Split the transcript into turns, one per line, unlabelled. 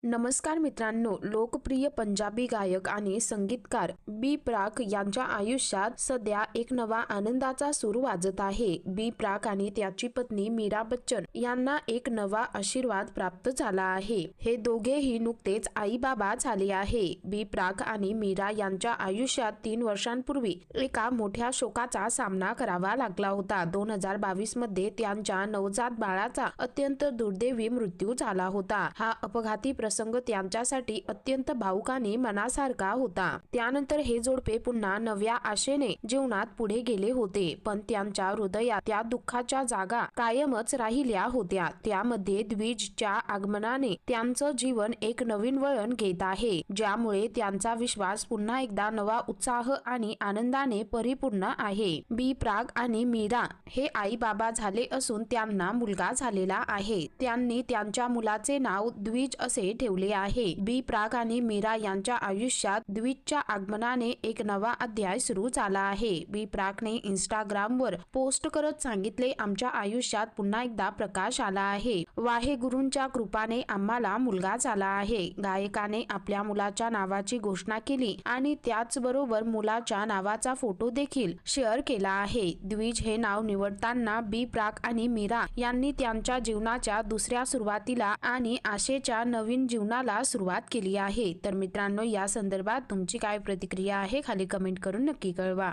नमस्कार मित्रांनो, लोकप्रिय पंजाबी गायक आणि संगीतकार बी प्राक यांच्या आयुष्यात सध्या एक नवा आनंदाचा सूर वाजत आहे। बी प्राक आणि त्याची पत्नी मीरा बच्चन यांना एक नवा आशीर्वाद प्राप्त झाला आहे। हे दोघेही नुकतेच आई बाबा झाले आहे। बी प्राक आणि मीरा यांच्या आयुष्यात 3 वर्षांपूर्वी एका मोठ्या शोकाचा सामना करावा लागला होता। 2022 मध्ये त्यांच्या नवजात बाळाचा अत्यंत दुर्दैवी मृत्यू झाला होता। हा अपघाती प्रसंग त्यांच्यासाठी अत्यंत भावुक आणि मनासारखा होता। त्यानंतर हे जोडपे पुन्हा नव्या आशेने जीवनात पुढे गेले होते, पण त्यांच्या हृदयात त्या दुःखाच्या जागा कायमच राहिल्या होत्या। त्यामध्ये द्विजच्या आगमनाने त्यांचं जीवन एक नवीन वळण घेत आहे, ज्यामुळे त्यांचा विश्वास पुन्हा एकदा नवा उत्साह आणि आनंदाने परिपूर्ण आहे। बी प्राक आणि मीरा हे आई बाबा झाले असून त्यांना मुलगा झालेला आहे। त्यांनी त्यांच्या मुलाचे नाव द्विज असे ठेवले आहे। बी प्राक आणि मीरा यांच्या आयुष्यात द्विजच्या आगमनाने एक नवा अध्याय सुरू झाला आहे। बी प्राकने इंस्टाग्रामवर पोस्ट करत सांगितले, आमच्या आयुष्यात पुन्हा एकदा प्रकाश आला आहे। वाहेगुरूंच्या कृपाने आम्हाला मुलगा झाला आहे। गायकाने आपल्या मुलाच्या नावाची घोषणा केली आणि त्याचबरोबर मुलाच्या नावाचा फोटो देखील शेअर केला आहे। द्विज हे नाव निवडताना बी प्राक आणि मीरा यांनी त्यांच्या जीवनाच्या दुसऱ्या सुरुवातीला आणि आशेच्या नवीन जीवनाला सुरुवात केली आहे। तर मित्रांनो, या संदर्भात तुमची काय प्रतिक्रिया आहे खाली कमेंट करून नक्की कळवा।